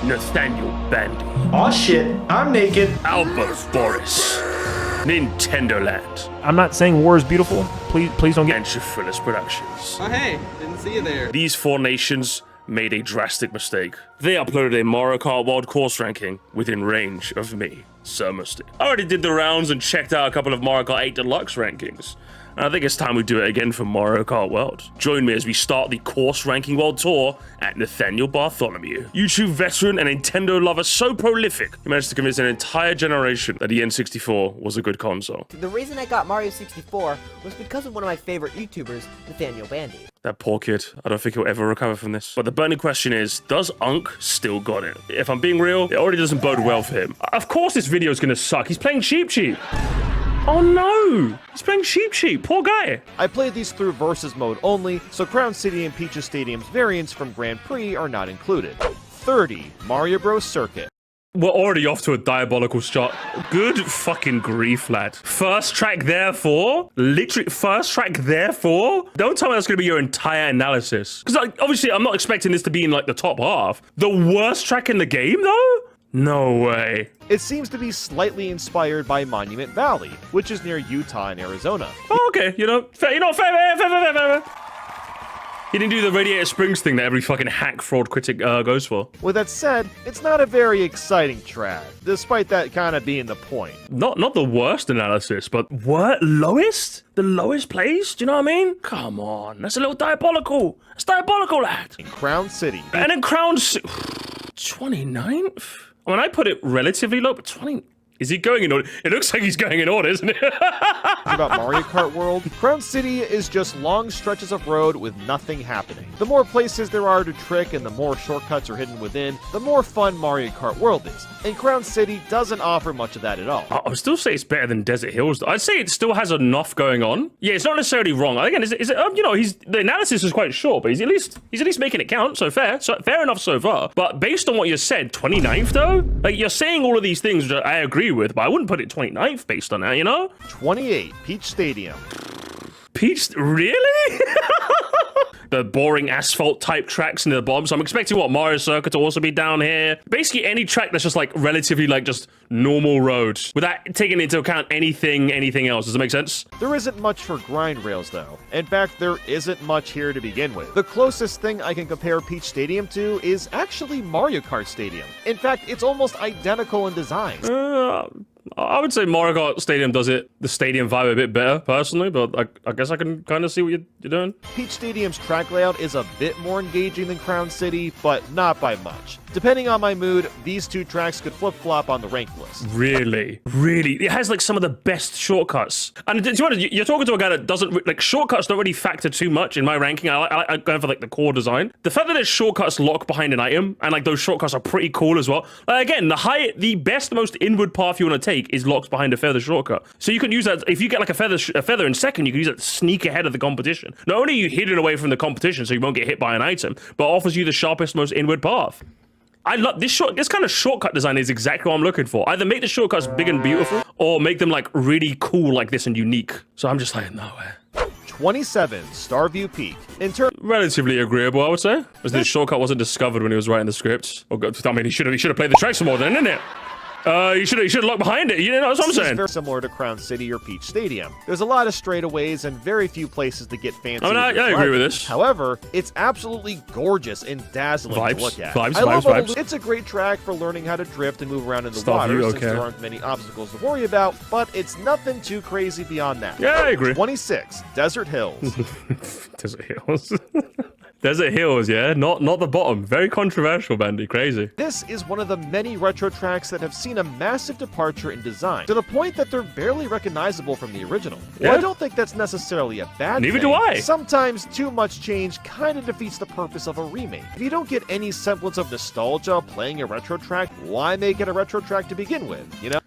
Nathaniel Bandy. Aw shit, I'm naked. Albert Boris. Nintendo Land. I'm not saying war is beautiful. Please don't get... And Shifrilus Productions. Oh hey, didn't see you there. These four nations made a drastic mistake. They uploaded a Mario Kart World course ranking within range of me, Sir Musty. I already did the rounds and checked out a couple of Mario Kart 8 Deluxe rankings. And I think it's time we do it again for Mario Kart World. Join me as we start the course ranking world tour at Nathaniel Bartholomew. YouTube veteran and Nintendo lover so prolific, he managed to convince an entire generation that the N64 was a good console. The reason I got Mario 64 was because of one of my favorite YouTubers, Nathaniel Bandy. That poor kid. I don't think he'll ever recover from this. But the burning question is, does Unk still got it? If I'm being real, it already doesn't bode well for him. Of course this video is gonna suck. He's playing Cheep Cheep. Oh no! He's playing Cheep Cheep. Poor guy. I played these through Versus mode only, so Crown City and Peach's Stadium's variants from Grand Prix are not included. 30. Mario Bros. Circuit. We're already off to a diabolical start. Good fucking grief, lad. First track, therefore? Literally, first track, therefore? Don't tell me that's gonna be your entire analysis. Because, like, obviously, I'm not expecting this to be in, like, the top half. The worst track in the game, though? No way. It seems to be slightly inspired by Monument Valley, which is near Utah and Arizona. Oh, okay, fair. He didn't do the Radiator Springs thing that every fucking hack fraud critic goes for. With that said, it's not a very exciting track, despite that kind of being the point. Not the worst analysis, but what? Lowest? The lowest place? Do you know what I mean? Come on, that's a little diabolical. It's diabolical, lad. In Crown City. And then Crown City... 29th? I mean, I put it relatively low, but 20... Is he going in order? It looks like he's going in order, isn't it? About Mario Kart World, Crown City is just long stretches of road with nothing happening. The more places there are to trick and the more shortcuts are hidden within, the more fun Mario Kart World is. And Crown City doesn't offer much of that at all. I would still say it's better than Desert Hills. I'd say it still has enough going on. Yeah, it's not necessarily wrong. Again, you know, the analysis is quite short, but he's at least making it count. So fair enough so far. But based on what you said, 29th though, like you're saying all of these things that I agree with, but I wouldn't put it 29th based on that, you know? 28, Peach Stadium. Peach, really? The boring asphalt type tracks near the bottom. So I'm expecting what, Mario Circuit to also be down here. Basically any track that's just like relatively like just normal roads without taking into account anything else. Does that make sense? There isn't much for grind rails though. In fact, there isn't much here to begin with. The closest thing I can compare Peach Stadium to is actually Mario Kart Stadium. In fact, it's almost identical in design. I would say Mario Kart Stadium does the stadium vibe a bit better, personally, but I guess I can kind of see what you're doing. Peach Stadium's track layout is a bit more engaging than Crown City, but not by much. Depending on my mood, these two tracks could flip-flop on the ranked list. Really? Really? It has, like, some of the best shortcuts. And to be honest, you're talking to a guy that doesn't, like, shortcuts don't really factor too much in my ranking. I go for, like, the core design. The fact that there's shortcuts locked behind an item, and, like, those shortcuts are pretty cool as well. Again, the best, most inward path you want to take is locked behind a feather shortcut. So you can use that, if you get, like, a feather in second, you can use that to sneak ahead of the competition. Not only are you hidden away from the competition so you won't get hit by an item, but offers you the sharpest, most inward path. I love this kind of shortcut design is exactly what I'm looking for. Either make the shortcuts big and beautiful, or make them like really cool like this and unique. So I'm just like, no way. 27, Starview Peak. Relatively agreeable, I would say. As this shortcut wasn't discovered when he was writing the script. Oh God, I mean, he should have played the tracks more then, didn't it? You should have looked behind it. You know that's what I'm saying. It's very similar to Crown City or Peach Stadium. There's a lot of straightaways and very few places to get fancy. I mean, I agree with this. However, it's absolutely gorgeous and dazzling to look at. Vibes. It's a great track for learning how to drift and move around in the water since there aren't many obstacles to worry about, but it's nothing too crazy beyond that. Yeah, I agree. 26, Desert Hills. Desert Hills. Desert Hills, yeah? Not the bottom. Very controversial, Bandy. Crazy. This is one of the many retro tracks that have seen a massive departure in design, to the point that they're barely recognizable from the original. Yeah. Well, I don't think that's necessarily a bad thing. Neither do I. Sometimes too much change kind of defeats the purpose of a remake. If you don't get any semblance of nostalgia playing a retro track, why make it a retro track to begin with, you know?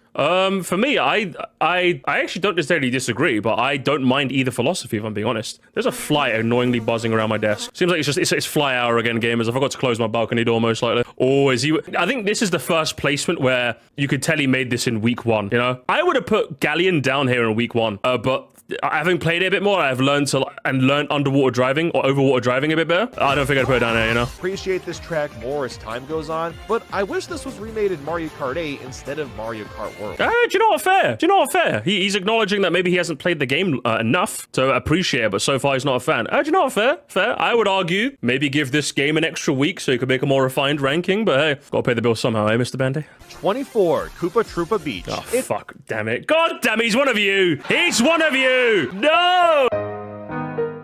For me, I actually don't necessarily disagree, but I don't mind either philosophy, if I'm being honest. There's a fly annoyingly buzzing around my desk. Seems like it's fly hour again, gamers. I forgot to close my balcony door most likely. Or is he... I think this is the first placement where you could tell he made this in week 1, you know? I would have put Galleon down here in week 1, but having played it a bit more, I've learned learned underwater driving or overwater driving a bit better. I don't think I'd put it down there, you know? Appreciate this track more as time goes on, but I wish this was remade in Mario Kart 8 instead of Mario Kart World. Do you know what? Fair. Do you know what? Fair. He's acknowledging that maybe he hasn't played the game enough to appreciate it, but so far he's not a fan. Do you know what? Fair. Fair. I would argue maybe give this game an extra week so you could make a more refined ranking, but hey, gotta pay the bill somehow, eh, Mr. Bandy? 24, Koopa Troopa Beach. Oh, fuck. Damn it. God damn it, he's one of you. He's one of you. No!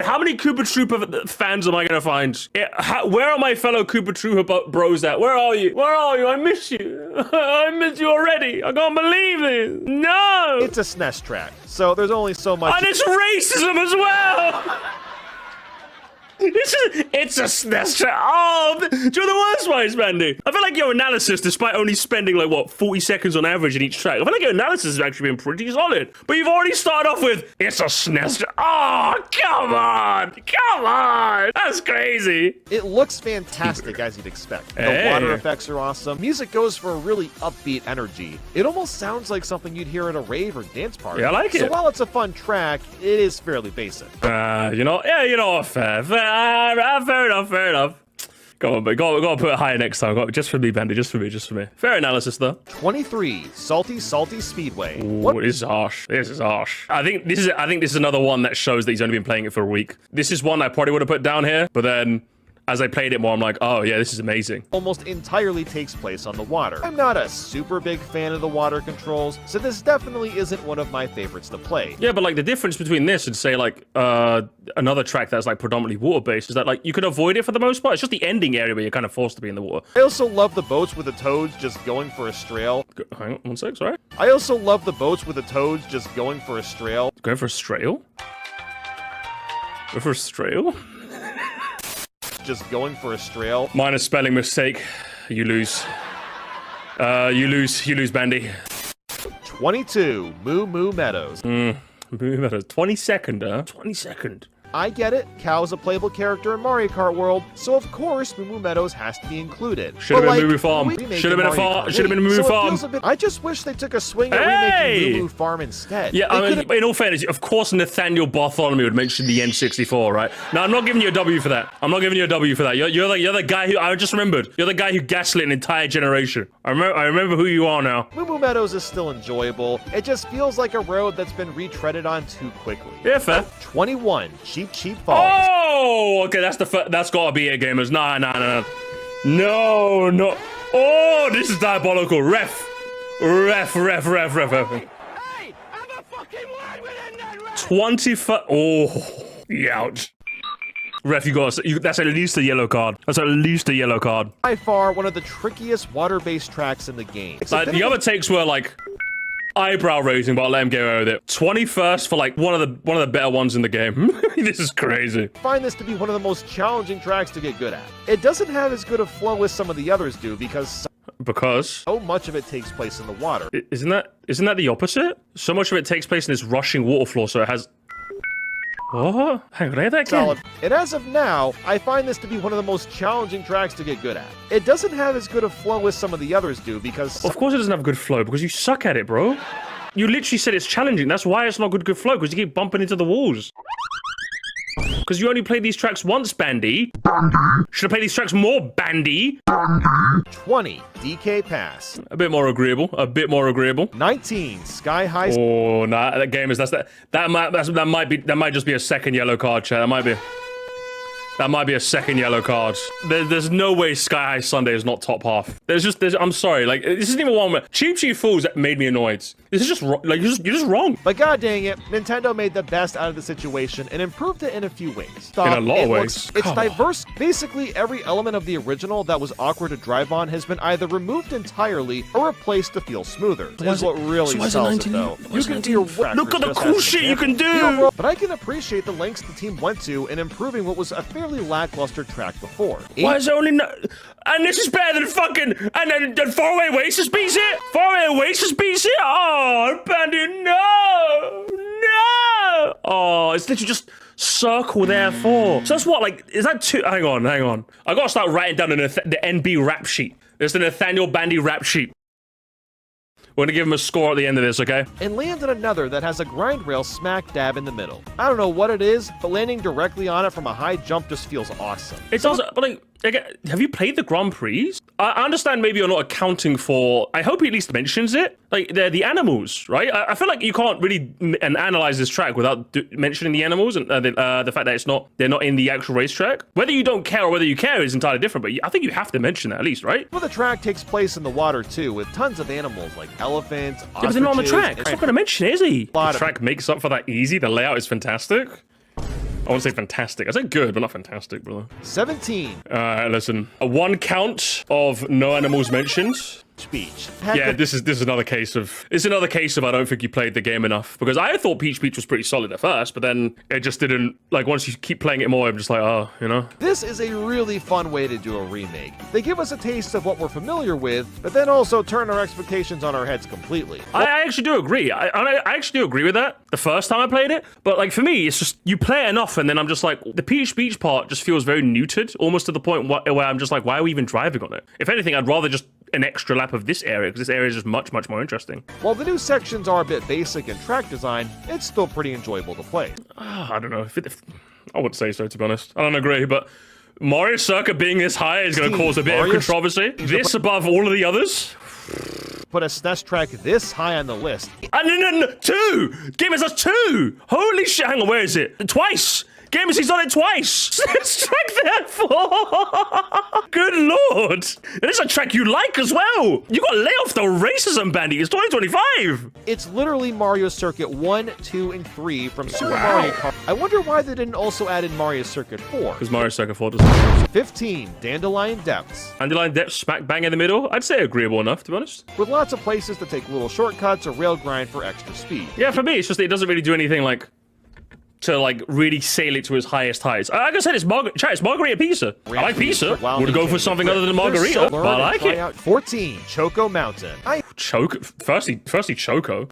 How many Koopa Troopa fans am I gonna find? Where are my fellow Koopa Troopa bros at? Where are you? Where are you? I miss you. I miss you already. I can't believe this. No! It's a SNES track, so there's only so much. And it's racism as well! It's a SNES track. Oh, do you know the worst one is, Bandy? I feel like your analysis, despite only spending like, what, 40 seconds on average in each track, I feel like your analysis has actually been pretty solid. But you've already started off with, it's a SNES track. Oh, come on. Come on. That's crazy. It looks fantastic, as you'd expect. The water effects are awesome. Music goes for a really upbeat energy. It almost sounds like something you'd hear at a rave or dance party. Yeah, I like it. So while it's a fun track, it is fairly basic. You know what, fair enough. Go on, but gotta put it higher next time. Just for me, Bandy, just for me. Fair analysis, though. 23, Salty Speedway. Ooh, this is harsh. This is harsh. I think this is another one that shows that he's only been playing it for a week. This is one I probably would have put down here, but then as I played it more, I'm like, oh yeah, this is amazing. Almost entirely takes place on the water. I'm not a super big fan of the water controls, so this definitely isn't one of my favorites to play. Yeah, but like the difference between this and say like another track that's like predominantly water-based is that like you can avoid it for the most part. It's just the ending area where you're kind of forced to be in the water. I also love the boats with the toads just going for a strail. Hang on, 1 sec, sorry. I also love the boats with the toads just going for a strail. Going for a strail? Go for a strail? Just going for a strail. Minor spelling mistake. You lose. You lose, Bandy. 22, Moo Moo Meadows. Moo Meadows. 22nd, huh? 22nd. I get it, Cow is a playable character in Mario Kart World, so of course Moo Moo Meadows has to be included. Should have been Moo Moo Farm. Should have been a farm. Should have been a Moo Moo Farm. I just wish they took a swing at remaking Moo Moo Farm instead. Yeah, I mean, in all fairness, of course Nathaniel Bartholomew would mention the N64, right? No, I'm not giving you a W for that. I'm not giving you a W for that. You're the guy who I just remembered. You're the guy who gaslit an entire generation. I remember who you are now. Moo Moo Meadows is still enjoyable. It just feels like a road that's been retreaded on too quickly. Yeah, fair. 21, Cheap Falls. Oh, okay, that's gotta be it, gamers. No. Oh, this is diabolical. Ref. Hey, I'm a fucking line within that ref. 25. Oh, ouch. Ref, that's at least a yellow card. That's at least a yellow card. By far, one of the trickiest water-based tracks in the game. Like, the other takes were like eyebrow raising, but I'll let him get away with it. 21st for like one of the better ones in the game. This is crazy. I find this to be one of the most challenging tracks to get good at. It doesn't have as good a flow as some of the others do because so much of it takes place in the water. Isn't that the opposite? So much of it takes place in this rushing water floor, so it has. Oh, hang on, that solid. And as of now, I find this to be one of the most challenging tracks to get good at. It doesn't have as good a flow as some of the others do because... Of course it doesn't have good flow, because you suck at it, bro. You literally said it's challenging. That's why it's not good flow, because you keep bumping into the walls. Because you only played these tracks once, Bandy. Should have played these tracks more, Bandy. 20, DK Pass. A bit more agreeable. 19, Sky High. Oh, nah, that game is that might just be a second yellow card, chat. That might be a second yellow card. There's no way Sky High Sunday is not top half. I'm sorry, like, this isn't even one where Cheap Fools that made me annoyed. This is just, like, you're just wrong. But god dang it, Nintendo made the best out of the situation and improved it in a few ways. In a lot of ways. It's diverse. Basically, every element of the original that was awkward to drive on has been either removed entirely or replaced to feel smoother. Is what really sells it, though. You can do your look at the cool shit you can do! But I can appreciate the lengths the team went to in improving what was a fairly lackluster track before. Why is there only no... And this is better than fucking... And then Faraway Oasis beats it? Faraway Oasis beats it? Oh, Bandy, no! No! Oh, it's literally just circle there for. So that's what, like, is that two... Hang on. I gotta start writing down the NB rap sheet. There's the Nathaniel Bandy rap sheet. We're gonna give him a score at the end of this, okay? and lands on another that has a grind rail smack dab in the middle. I don't know what it is, but landing directly on it from a high jump just feels awesome. It's also, but like, again, have you played the Grand Prix? I understand maybe you're not accounting for, I hope he at least mentions it. Like, they're the animals, right? I feel like you can't really analyze this track without mentioning the animals and the fact that they're not in the actual racetrack. Whether you don't care or whether you care is entirely different, but I think you have to mention that at least, right? Well, the track takes place in the water too, with tons of animals like elephants, Yeah, but they're not on the ostriches, track. It's not going to mention it, is he? The Lot of- track makes up for that easy. The layout is fantastic. I want to say fantastic. I said good, but not fantastic, brother. 17. Listen. One count of no animals mentioned. Speech. Yeah, this is another case of I don't think you played the game enough, because I thought Peach Beach was pretty solid at first, but then it just didn't, like, once you keep playing it more, I'm just like, oh, you know. This is a really fun way to do a remake. They give us a taste of what we're familiar with, but then also turn our expectations on our heads completely. I actually do agree. I actually do agree with that the first time I played it, but like for me, it's just you play it enough, and then I'm just like, the Peach Beach part just feels very neutered, almost to the point where I'm just like, why are we even driving on it? If anything, I'd rather just an extra lap of this area, because this area is just much more interesting. While the new sections are a bit basic in track design, it's still pretty enjoyable to play. I don't know. If I would say so, to be honest. I don't agree, but Mario Circuit being this high is going to cause a bit of controversy. This above all of the others? Put a SNES track this high on the list. No, 2! Game has 2! Holy shit, hang on, where is it? Twice! Gamers, he's done it twice! Strike that 4! Good lord! And it's a track you like as well! You got to lay off the racism, Bandy. It's 2025! It's literally Mario Circuit 1, 2, and 3 from Super Mario Kart. I wonder why they didn't also add in Mario Circuit 4. Because Mario Circuit 4 doesn't. 15, Dandelion Depths. Dandelion Depths smack bang in the middle. I'd say agreeable enough, to be honest. With lots of places to take little shortcuts or rail grind for extra speed. Yeah, for me, it's just that it doesn't really do anything like to like really sail it to its highest heights. Like I said, it's margarita pizza. I like pizza. Would go for something other than margarita, but I like it. 14, Choco Mountain. Firstly, Choco.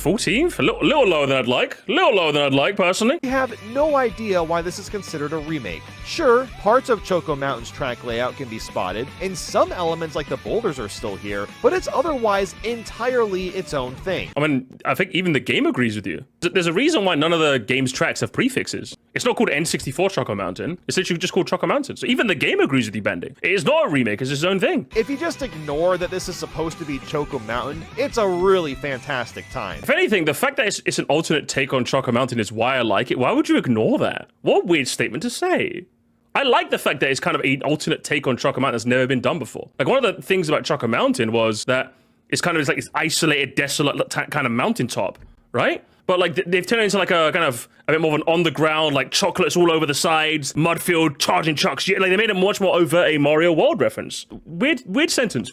14th? A little lower than I'd like. Little lower than I'd like, personally. I have no idea why this is considered a remake. Sure, parts of Choco Mountain's track layout can be spotted, and some elements like the boulders are still here, but it's otherwise entirely its own thing. I mean, I think even the game agrees with you. There's a reason why none of the game's tracks have prefixes. It's not called N64 Choco Mountain. It's literally just called Choco Mountain. So even the game agrees with you, Bandy. It is not a remake, it's its own thing. If you just ignore that this is supposed to be Choco Mountain, it's a really fantastic time. If anything, the fact that it's an alternate take on Choco Mountain is why I like it. Why would you ignore that? What a weird statement to say. I like the fact that it's kind of an alternate take on Choco Mountain that's never been done before. Like, one of the things about Choco Mountain was that it's kind of like this isolated, desolate kind of mountaintop, right? But like they've turned it into like a kind of a bit more of an on the ground, like chocolates all over the sides, mud filled, charging chucks. Like they made it much more overt a Mario World reference. Weird sentence,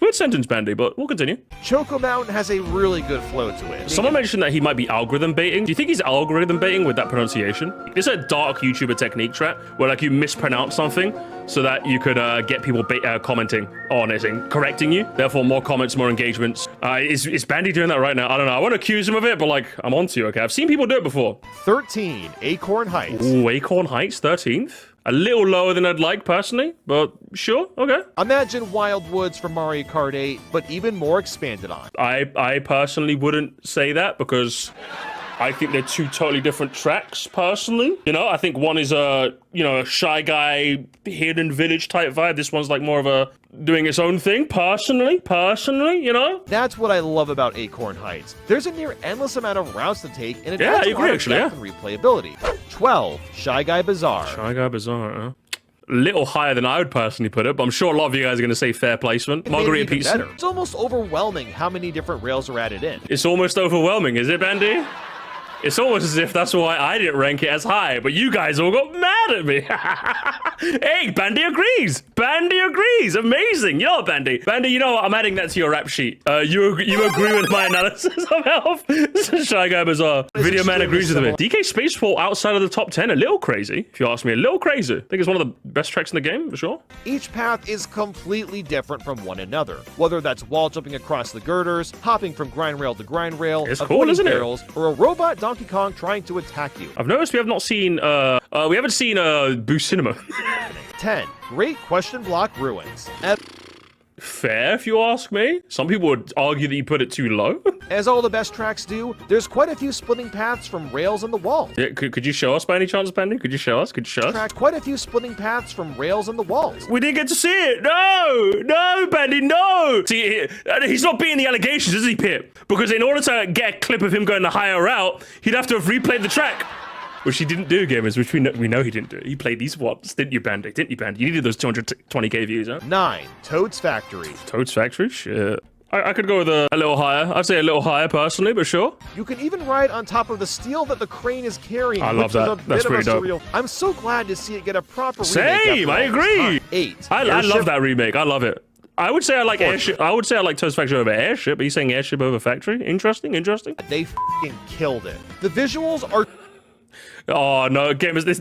Bandy, but we'll continue. Choco Mountain has a really good flow to it. Someone mentioned that he might be algorithm baiting. Do you think he's algorithm baiting with that pronunciation? It's a dark YouTuber technique trap where like you mispronounce something so that you could get people commenting on it and correcting you. Therefore, more comments, more engagements. Is Bandy doing that right now? I don't know. I want to accuse him of it, but like, I'm onto you, okay? I've seen people do it before. 13, Acorn Heights. Ooh, Acorn Heights, 13th. A little lower than I'd like, personally, but sure, okay. Imagine Wild Woods from Mario Kart 8, but even more expanded on. I personally wouldn't say that because I think they're two totally different tracks, personally. You know, I think one is a Shy Guy, hidden village type vibe. This one's like more of a doing its own thing, personally, you know? That's what I love about Acorn Heights. There's a near endless amount of routes to take, and it Yeah, adds I a agree, lot of actually, depth and replayability. 12, Shy Guy Bazaar. Shy Guy Bazaar, huh? A little higher than I would personally put it, but I'm sure a lot of you guys are going to say fair placement. It made it Margarita even pizza. better. It's almost overwhelming how many different rails are added in. It's almost overwhelming, is it, Bandy? It's almost as if that's why I didn't rank it as high, but you guys all got mad at me. Hey, Bandy agrees. Bandy agrees. Amazing. You know what, Bandy? Bandy, you know what? I'm adding that to your rap sheet. You agree with my analysis of health? Shy Guy Bazaar. Video Man agrees with me. DK Spacefall outside of the top 10, a little crazy, if you ask me. A little crazy. I think it's one of the best tracks in the game, for sure. Each path is completely different from one another. Whether that's wall jumping across the girders, hopping from grind rail to grind rail, It's cool, isn't it? barrels, or a robot Donkey Kong trying to attack you. I've noticed we haven't seen Boo Cinema. 10, Great Question Block Ruins. Fair, if you ask me. Some people would argue that you put it too low. As all the best tracks do, there's quite a few splitting paths from rails and the walls. Yeah, could you show us by any chance, Bandy? Could you show us? Could you show us? Track quite a few splitting paths from rails and the walls. We didn't get to see it. No, Bandy, no. See, he's not beating the allegations, is he, Pip? Because in order to get a clip of him going the higher route, he'd have to have replayed the track. Which he didn't do, gamers, which we know he didn't do. He played these once, didn't you, Bandy? Didn't you, Bandy? You needed those 220k views, huh? 9. Toad's Factory. Toad's Factory? Shit. I could go with a little higher. I'd say a little higher, personally, but sure. You can even ride on top of the steel that the crane is carrying. I love that. That's pretty dope. I'm so glad to see it get a proper remake. Same, I agree. 8. I love that remake. I love it. I would say I like Airship. I would say I like Toad's Factory over Airship. Are you saying Airship over Factory? Interesting. They f***ing killed it. The visuals are... Oh no, gamers! This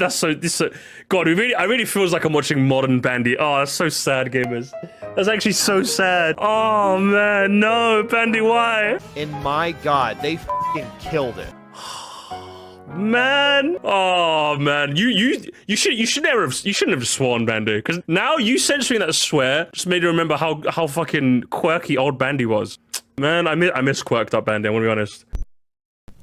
God, I really feels like I'm watching modern Bandy. Oh, that's so sad, gamers. That's actually so sad. Oh man, no, Bandy, why? And my God, they f***ing killed it. Man, oh man, you shouldn't have sworn, Bandy, because now you censoring that swear just made me remember how fucking quirky old Bandy was. Man, I miss quirked up Bandy. I want to be honest.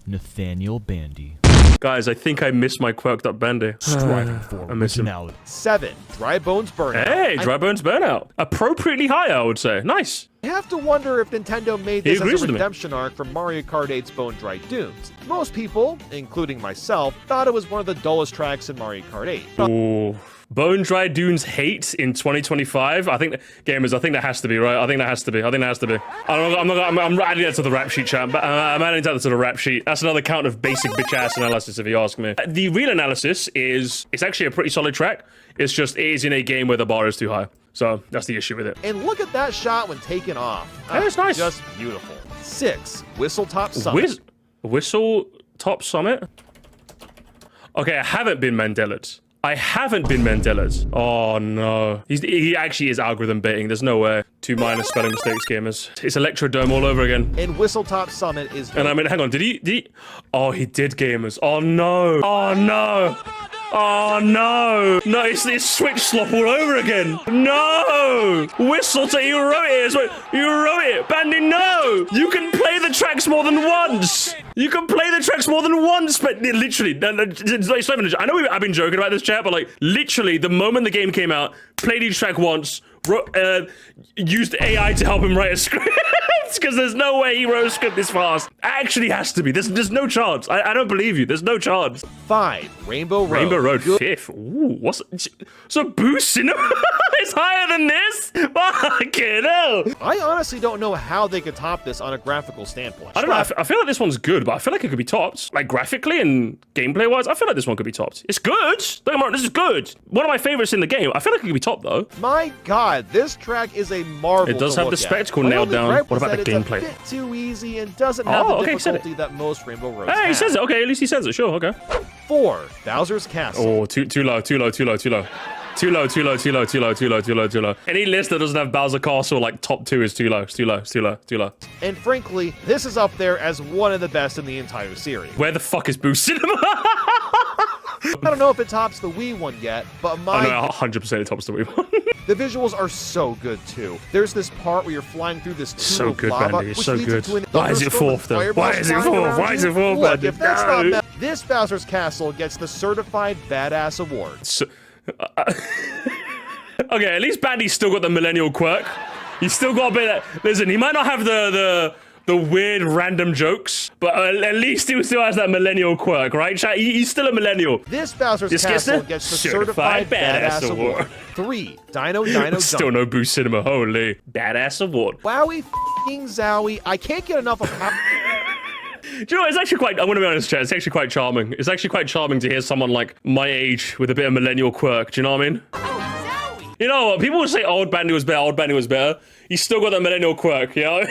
Nathaniel Bandy. Guys, I think I miss my quirked up Bandy. Striving for I miss him. 7. Dry Bones Burnout. Hey, Dry Bones Burnout. Appropriately high, I would say. Nice. I have to wonder if Nintendo made this agrees as a with me. redemption arc from Mario Kart 8's Bone Dry Dunes. Most people, including myself, thought it was one of the dullest tracks in Mario Kart 8. Ooh. Bone Dry Dunes hate in 2025. I think gamers. I think that has to be right. I think that has to be. I'm adding that to the rap sheet, chat. I'm adding that to the rap sheet. That's another count of basic bitch ass analysis, if you ask me. The real analysis is it's actually a pretty solid track. It's just it is in a game where the bar is too high. So that's the issue with it. And look at that shot when taken off. Hey, it's nice. Just beautiful. 6. Whistle Top Summit. Whistle Top Summit. Okay, I haven't been Mandela's. Oh no. He actually is algorithm baiting. There's no way. 2 minor spelling mistakes, gamers. It's Electrodome all over again. And Whistle Top Summit is... And I mean, hang on. Did he? Oh, he did, gamers. Oh no. Oh no. Oh no. No, it's switch slop all over again. No. Whistle to... You wrote it as well. You wrote it. Bandy, no. You can play the tracks more than once. You can play the tracks more than once, but literally, it's not even, I know I've been joking about this, chat, but like, literally, the moment the game came out, played each track once, used AI to help him write a script, because there's no way he wrote a script this fast. Actually has to be. There's no chance. I don't believe you. There's no chance. 5. Rainbow Road. Rainbow Road 5th. Ooh, what's... So Boo Cinema is higher than this? Fucking hell. I honestly don't know how they could top this on a graphical standpoint. I don't know. I feel like this one's good, but I feel like it could be topped. Like, graphically and gameplay-wise, I feel like this one could be topped. It's good. Don't get me wrong, this is good. One of my favorites in the game. I feel like it could be topped, though. My God, this track is a marvel. It does to have the look spectacle at. nailed down. What about the It's gameplay? a bit too easy and doesn't have the difficulty that most Rainbow Roads Hey, he have. says it. Okay, at least he says it. Sure, okay. 4. Bowser's Castle. Oh, too low. Too low. Any list that doesn't have Bowser Castle, like, top 2 is too low. It's too low. And frankly, this is up there as one of the best in the entire series. Where the fuck is Boo Cinema? I don't know if it tops the Wii one yet, but I know 100% it tops the Wii one. The visuals are so good too. There's this part where you're flying through this tube of lava, Bandy. It's which so leads good. into an Why is it thunderstorm fourth, with though? fireballs Why is it flying fourth? around Why is you. it fourth, Look, Bandy? if that's No. not this Bowser's Castle gets the certified badass award. So, okay, at least Bandy's still got the millennial quirk. He's still got a bit of... Listen, he might not have the weird random jokes, but at least he still has that millennial quirk, right? He's still a millennial. This Bowser's This gets Castle the gets the certified badass award. 3. Dino Still Jump. no Boo Cinema. Holy. Badass award. Wowie f***ing zowie. I can't get enough of how... Do you know what? It's actually quite... I'm going to be honest, chat. It's actually quite charming. It's actually quite charming to hear someone like my age with a bit of millennial quirk. Do you know what I mean? You know what? People will say old Bandy was better. He's still got that millennial quirk, you know?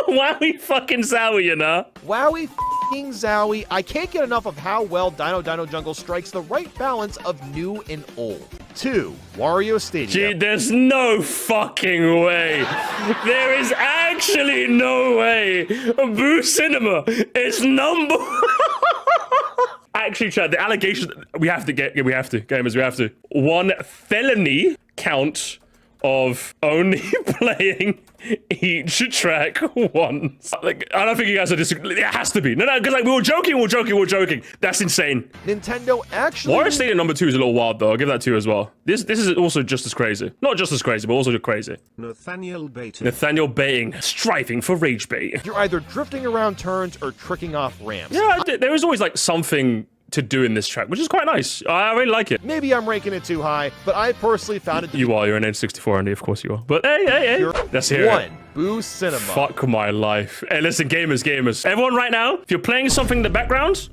Wowie fucking zowie, you know? Wowie f***ing zowie. I can't get enough of how well Dino Jungle strikes the right balance of new and old. 2. Wario Stadium. Gee, there's no fucking way. There is actually no way. Boo Cinema is number... Actually, Chad, the allegations... We have to, gamers, we have to. 1 felony count of only playing each track once. Like, I don't think you guys are disagreeing. It has to be. No, because like we were joking. That's insane. Nintendo actually... Wario Stadium number 2 is a little wild though. I'll give that 2 as well. This is also just as crazy. Not just as crazy, but also just crazy. Nathaniel baiting, striving for rage bait. You're either drifting around turns or tricking off ramps. Yeah, there is always like something to do in this track, which is quite nice. I really like it. Maybe I'm ranking it too high, but I personally found it to You're an N64, Andy, of course you are. But hey, let's hear it. Boo Cinema. Fuck my life. Hey, listen, gamers. Everyone right now, if you're playing something in the background,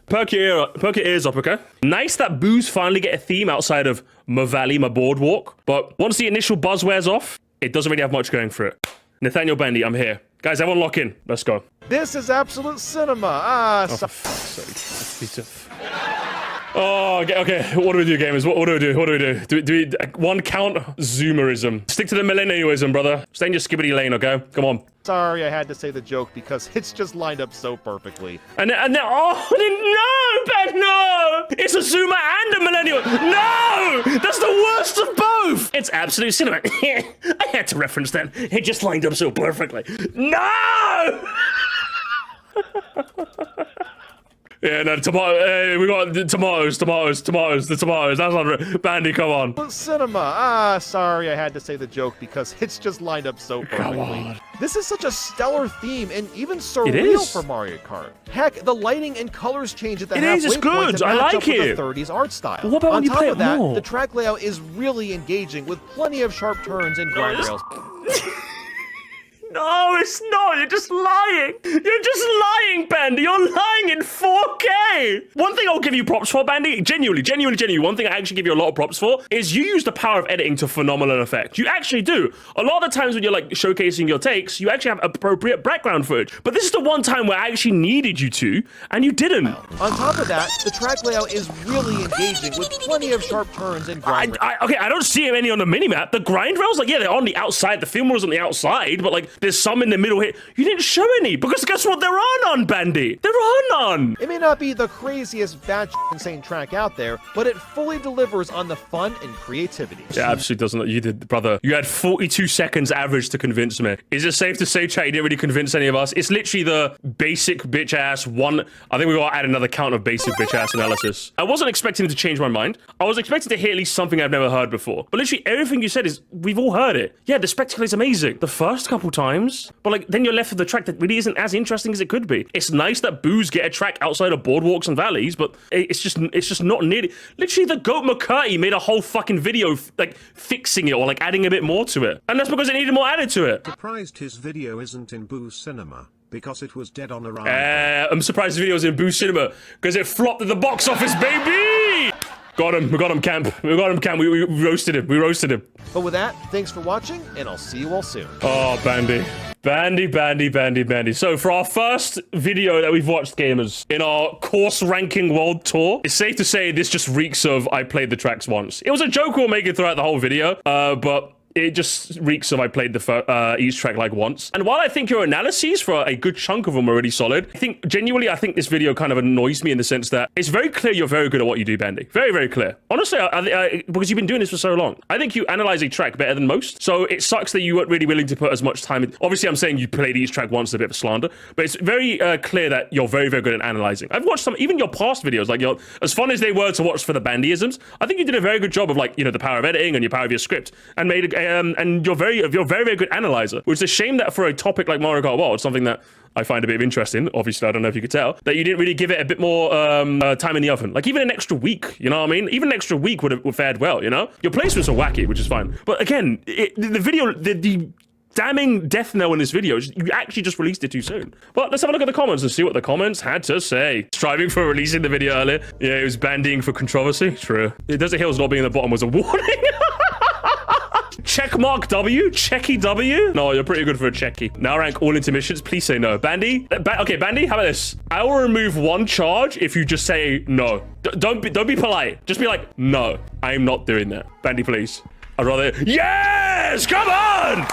perk your ears up, okay? Nice that boos finally get a theme outside of my valley, my boardwalk. But once the initial buzz wears off, it doesn't really have much going for it. Nathaniel Bandy, I'm here. Guys, everyone lock in. Let's go. This is absolute cinema. For fuck's sake. Oh, okay. What do we do, gamers? What do we do? Do we one count zoomerism? Stick to the millennialism, brother. Stay in your skibbity lane, okay? Come on. Sorry, I had to say the joke because it's just lined up so perfectly. And then, no, Ben, no! It's a zoomer and a millennial. No! That's the worst of both! It's absolute cinema. I had to reference that. It just lined up so perfectly. No! Yeah, no, we got tomatoes. That's not right. Bandy, come on. Cinema. Sorry, I had to say the joke because it's just lined up so perfectly. This is such a stellar theme and even surreal for Mario Kart. Heck, the lighting and colors change at the halfway it's point good. to I match like up with it. the 30s art style. But what about when you play it more? The track layout is really engaging with plenty of sharp turns and grind rails. No, it's not. You're just lying. You're just lying, Bandy. You're lying in 4K. One thing I'll give you props for, Bandy, genuinely, one thing I actually give you a lot of props for is you use the power of editing to phenomenal effect. You actually do. A lot of the times when you're like showcasing your takes, you actually have appropriate background footage. But this is the one time where I actually needed you to, and you didn't. On top of that, the track layout is really engaging with plenty of sharp turns and grind rails. Okay, I don't see any on the minimap. The grind rails, like, yeah, they're on the outside. The film was on the outside, but like, there's some in the middle here. You didn't show any because guess what? There are none, Bandy. There are none. It may not be the craziest batshit insane track out there, but it fully delivers on the fun and creativity. It absolutely doesn't. You did, brother. You had 42 seconds average to convince me. Is it safe to say, chat, you didn't really convince any of us? It's literally the basic bitch ass one. I think we got to add another count of basic bitch ass analysis. I wasn't expecting to change my mind. I was expecting to hear at least something I've never heard before. But literally everything you said is, we've all heard it. Yeah, the spectacle is amazing. The first couple times. But like, then you're left with the track that really isn't as interesting as it could be. It's nice that boos get a track outside of boardwalks and valleys, but it's just not nearly. Literally, the goat McCurdy made a whole fucking video like fixing it or like adding a bit more to it, and that's because it needed more added to it. Surprised his video isn't in Boo Cinema because it was dead on arrival. I'm surprised the video was in Boo Cinema because it flopped at the box office, baby. Got him. We got him, Camp. We roasted him. But with that, thanks for watching, and I'll see you all soon. Oh, Bandy. So for our first video that we've watched, gamers, in our course ranking world tour, it's safe to say this just reeks of I played the tracks once. It was a joke we'll make it throughout the whole video, but it just reeks of I played the each track like once. And while I think your analyses for a good chunk of them are really solid, I think this video kind of annoys me in the sense that it's very clear you're very good at what you do, Bandy. Very, very clear. Honestly, because you've been doing this for so long. I think you analyze a track better than most. So it sucks that you weren't really willing to put as much time in. Obviously, I'm saying you played each track once, a bit of a slander, but it's very clear that you're very, very good at analyzing. I've watched even your past videos, like as fun as they were to watch for the Bandyisms, I think you did a very good job of like, the power of editing and your power of your script and made and you're very, very good analyzer, which is a shame that for a topic like Mario Kart World, something that I find a bit of interest in, obviously, I don't know if you could tell, that you didn't really give it a bit more time in the oven. Like even an extra week, you know what I mean? Even an extra week would have fared well, you know? Your placements are wacky, which is fine. But again, the damning death knell in this video, you actually just released it too soon. But let's have a look at the comments and see what the comments had to say. Striving for releasing the video earlier. Yeah, it was bandying for controversy. True. Desert Hills not being at the bottom was a warning. Checkmark W? Checky W? No, you're pretty good for a checky. Now rank all intermissions. Please say no. Bandy? Okay, Bandy, how about this? I will remove one charge if you just say no. Don't be polite. Just be like, no, I'm not doing that. Bandy, please. I'd rather... Yes! Come on!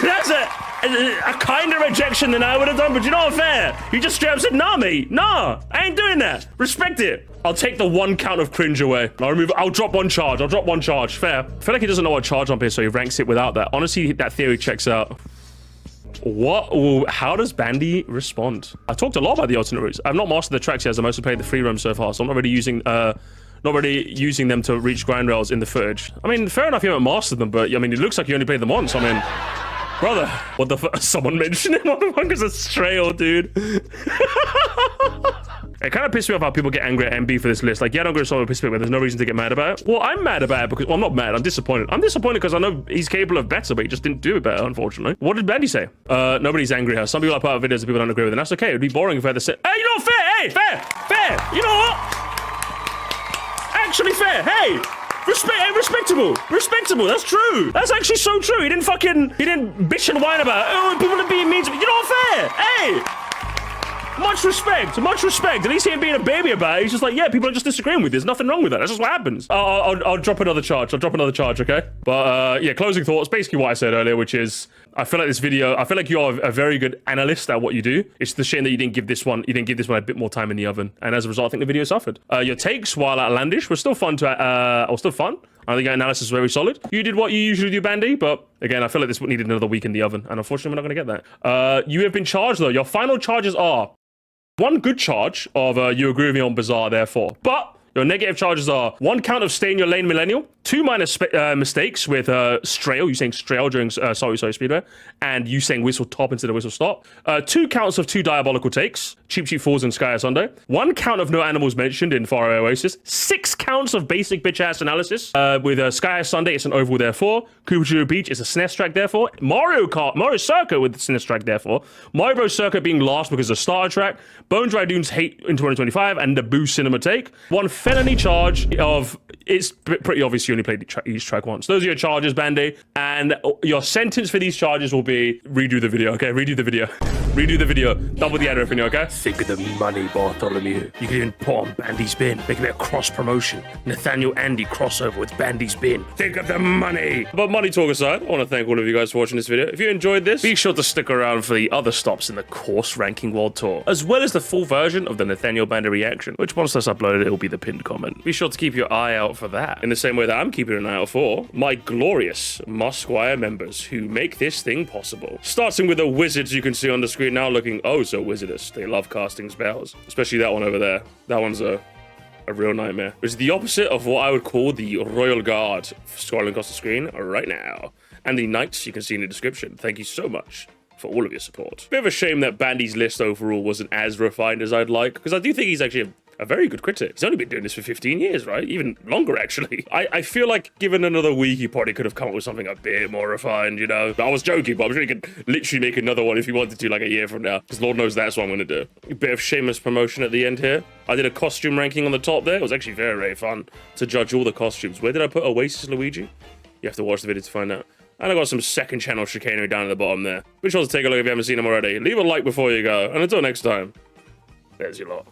That's it! a kinder rejection than I would have done, but you know what, fair. You just straight up said, nah, mate. Nah, I ain't doing that. Respect it. I'll take the 1 count of cringe away. I'll drop 1 charge. I'll drop 1 charge. Fair. I feel like he doesn't know what charge jump is, so he ranks it without that. Honestly, that theory checks out. What? Ooh, how does Bandy respond? I talked a lot about the alternate routes. I've not mastered the tracks yet, as I mostly played the free roam so far, so I'm not really using them to reach grind rails in the footage. I mean, fair enough, you haven't mastered them, but I mean, it looks like you only played them once. I mean, brother, what the fuck? Someone mentioned it. What the fuck is a strail, dude? It kind of pissed me off how people get angry at MB for this list. Like, yeah, don't go to someone piss me off, but there's no reason to get mad about it. Well, I'm mad about it because, well, I'm not mad. I'm disappointed. I'm disappointed because I know he's capable of better, but he just didn't do it better, unfortunately. What did Bandy say? Nobody's angry here. Some people are part of videos and people don't agree with it. And that's okay. It'd be boring if I had to say, hey, you know, fair. Hey, fair. You know what? Actually fair. Hey, respectable. That's true. That's actually so true. He didn't bitch and whine about, oh, people are being mean to me. You know what, fair. Hey. Much respect. At least he ain't being a baby about it. He's just like, yeah, people are just disagreeing with you. There's nothing wrong with that. That's just what happens. I'll drop another charge. Okay? But yeah, closing thoughts. Basically what I said earlier, which is, I feel like you are a very good analyst at what you do. It's the shame that you didn't give this one a bit more time in the oven. And as a result, I think the video suffered. Your takes, while outlandish, were still fun. I think your analysis was very solid. You did what you usually do, Bandy, but again, I feel like this would need another week in the oven. And unfortunately, we're not going to get that. You have been charged, though. Your final charges are 1 good charge of you agree with me on Bizarre, therefore. But your negative charges are 1 count of stay in your lane millennial, 2 minor mistakes with Strail, you saying Strail during sorry Speedway, and you saying Whistle Top instead of Whistle Stop. 2 counts of 2 diabolical takes, Cheap Falls and Sky Sunday. 1 count of no animals mentioned in Far Away Oasis. 6 counts of basic bitch ass analysis with Sky Sunday. It's an overall therefore. Koopa Beach is a SNES track therefore. Mario Circuit with the SNES track therefore. Mario Bros Circuit being last because of Star track. Bone Dry Dunes Hate in 2025 and the Boo Cinema take. 1 felony charge of, it's pretty obvious you only played each track once. Those are your charges, Bandy, and your sentence for these charges will be redo the video, okay? Redo the video. Double the ad revenue, okay? Think of the money, Bartholomew. You can even put on Bandy's bin. Make a bit of cross promotion. Nathaniel Andy crossover with Bandy's bin. Think of the money. But money talk aside, I want to thank all of you guys for watching this video. If you enjoyed this, be sure to stick around for the other stops in the course ranking world tour, as well as the full version of the Nathaniel Bandy reaction, which once that's uploaded, it will be the pinned comment. Be sure to keep your eye out for that. In the same way that I'm keeping an eye out for my glorious Musquire members who make this thing possible. Starting with the wizards you can see on the screen now, looking oh so wizardous. They love casting spells. Especially that one over there. That one's a real nightmare. It's the opposite of what I would call the Royal Guard, scrolling across the screen right now. And the knights you can see in the description. Thank you so much for all of your support. Bit of a shame that Bandy's list overall wasn't as refined as I'd like, because I do think he's actually a very good critic. He's only been doing this for 15 years, right? Even longer, actually. I feel like given another week, he probably could have come up with something a bit more refined, you know? But I was joking, but I'm sure he could literally make another one if he wanted to, like a year from now. Because Lord knows that's what I'm going to do. A bit of shameless promotion at the end here. I did a costume ranking on the top there. It was actually very, very fun to judge all the costumes. Where did I put Oasis Luigi? You have to watch the video to find out. And I got some second channel chicanery down at the bottom there. Be sure to take a look if you haven't seen them already. Leave a like before you go. And until next time, there's your lot.